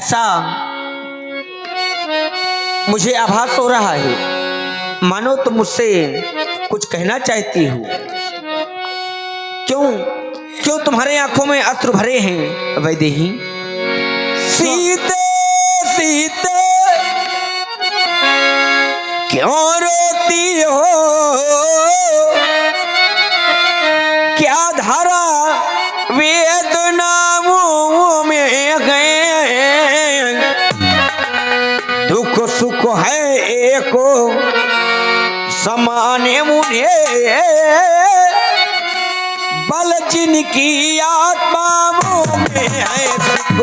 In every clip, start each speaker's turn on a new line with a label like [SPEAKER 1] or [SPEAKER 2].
[SPEAKER 1] ऐसा मुझे आभास हो रहा है, मानो तुम मुझसे कुछ कहना चाहती हो। क्यों क्यों तुम्हारे आंखों में अश्रु भरे हैं वैदेही? सीते सीते क्यों रोती हो, क्या धारा वेदनाओं में गए, दुख सुख है एक समान मुझे, बल जिनकी आत्माओं में है सुख।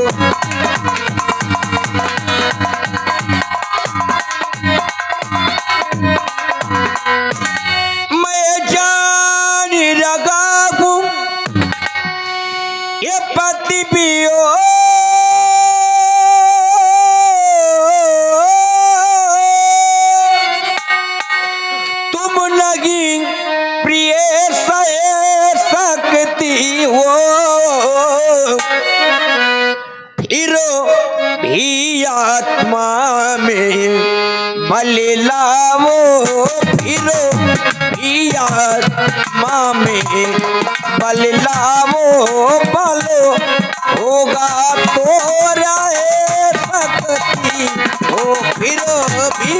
[SPEAKER 1] मैं जान लगा हूँ ये पति पियो, तुम लगी प्रिय सकती हो, फिर भी आत्मा में बल लाओ, फिर भी आत्मा में बल लाओ, बल होगा तो रहे सकती हो, फिर भी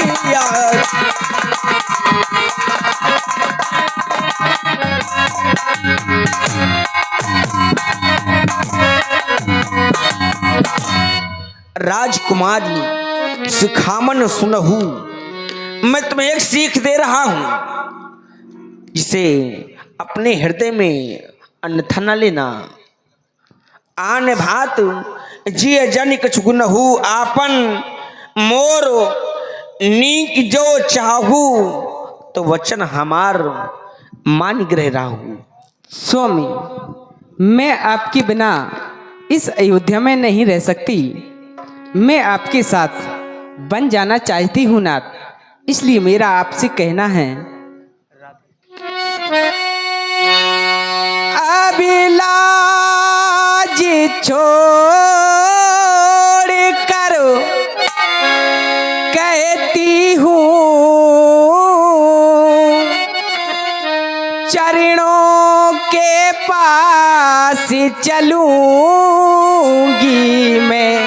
[SPEAKER 1] राजकुमारी सुखामन सुनहु, मैं तुम्हें एक सीख दे रहा हूं, जिसे अपने हृदय में अन्यथा न लेना। आन भात जिय जन कछु गुनहु, आपन मोर नीक जो चाहू, तो वचन हमार मान ग्रह राहु।
[SPEAKER 2] स्वामी, मैं आपके बिना इस अयोध्या में नहीं रह सकती। मैं आपके साथ बन जाना चाहती हूँ नाथ, इसलिए मेरा आपसे कहना है, अभिलाज छोड़ कर कहती हूँ, चरणों के पास चलूंगी मैं,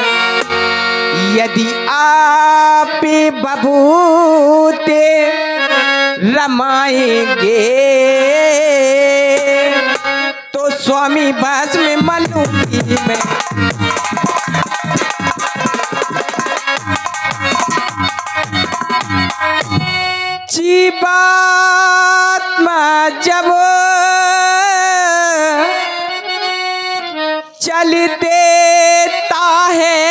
[SPEAKER 2] यदि आप बबूते रमाएंगे, तो स्वामी बस में मलूंगी मैं। जीवात्मा जब चल देता है,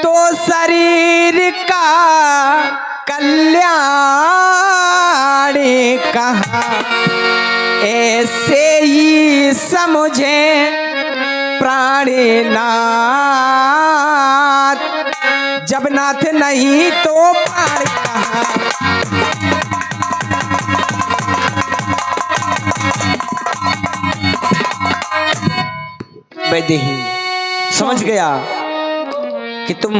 [SPEAKER 2] तो शरीर का कल्याण कहाँ, ऐसे ही समझे प्राणनाथ, जब नाथ नहीं तो प्राण कहाँ।
[SPEAKER 1] वैदेही समझ गया कि तुम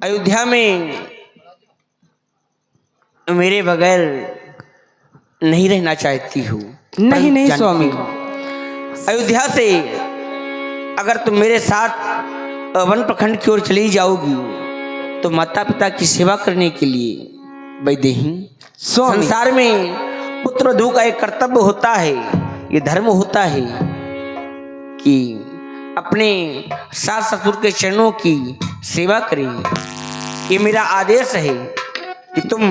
[SPEAKER 1] अयोध्या में मेरे बगैर नहीं रहना चाहती हो।
[SPEAKER 2] नहीं नहीं स्वामी,
[SPEAKER 1] अयोध्या से अगर तुम मेरे साथ वन प्रखंड की ओर चली जाओगी, तो माता पिता की सेवा करने के लिए वैदेही, संसार में पुत्र वधू का एक कर्तव्य होता है, ये धर्म होता है कि अपने सास ससुर के चरणों की सेवा करें। ये मेरा आदेश है कि तुम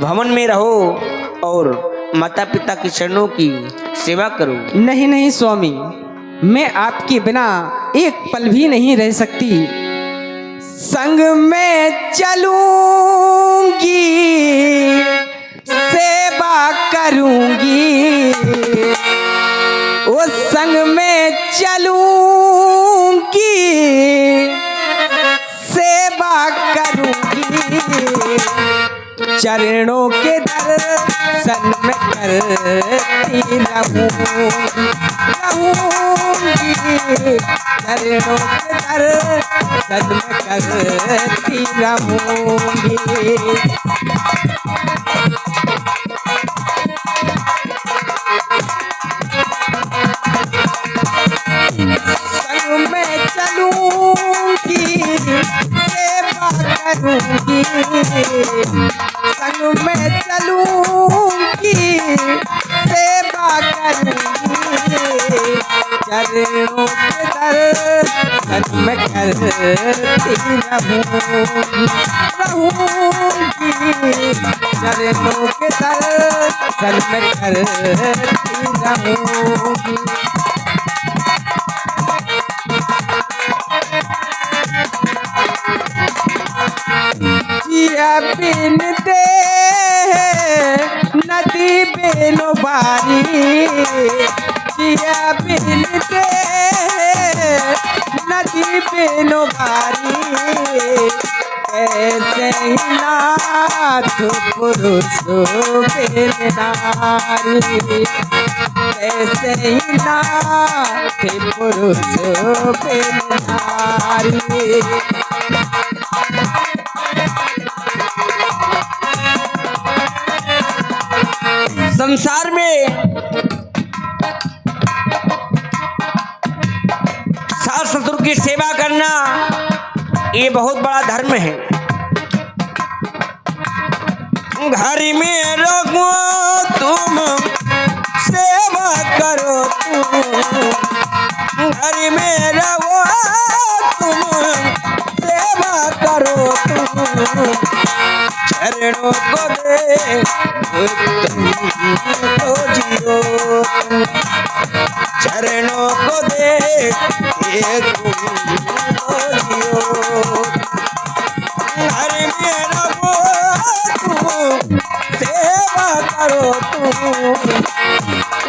[SPEAKER 1] भवन में रहो और माता पिता के चरणों की सेवा करो।
[SPEAKER 2] नहीं नहीं स्वामी, मैं आपके बिना एक पल भी नहीं रह सकती। संग में चलूंगी, सेवा करूंगी, वो संग में चलूंगी, सेवा करूंगी, चरणों के दर्शन में करती रहूं चरणों के दर्शन में करती रहूंगी। संग में चलूंगी सेवा करूंगी, संग में चलूंगी सेवा करूंगी, चरणों के दर्शन में करती रहूंगी, चरणों के दर्शन में करती रहूंगी। जिया बिन दे नदी बिनो बारी, जिया बिन दे नदी बिनो बारी, कैसे ही नाथ पुरुष बिन नारी, कैसे ही नाथ पुरुष बिन नारी।
[SPEAKER 1] संसार में सास ससुर की सेवा करना ये बहुत बड़ा धर्म है। घर में रहो तुम सेवा करो तुम, घर में रहो तुम सेवा करो तुम, चरणों को दे तुमको जियो, चरणों को दे तुमको जियो। घर में रहो तुम सेवा करो तुम,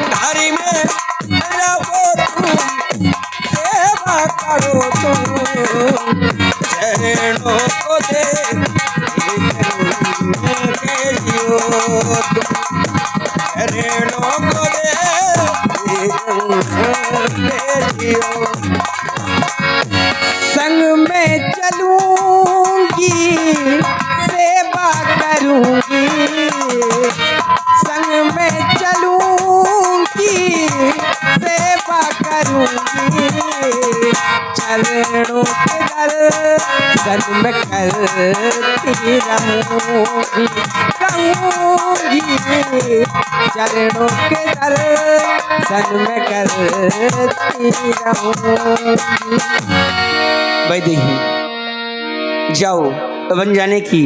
[SPEAKER 1] घर में रहो तुम सेवा करो तुम, चरणों को दे चरणों को दे
[SPEAKER 2] संग में चलूंगी सेवा करूंगी, संग में चलूंगी सेवा करूंगी, चरणों के दर्शन में करती रहूंगी, चरणों के दर्शन में करती रहूंगी।
[SPEAKER 1] वैदेही जाओ बन जाने की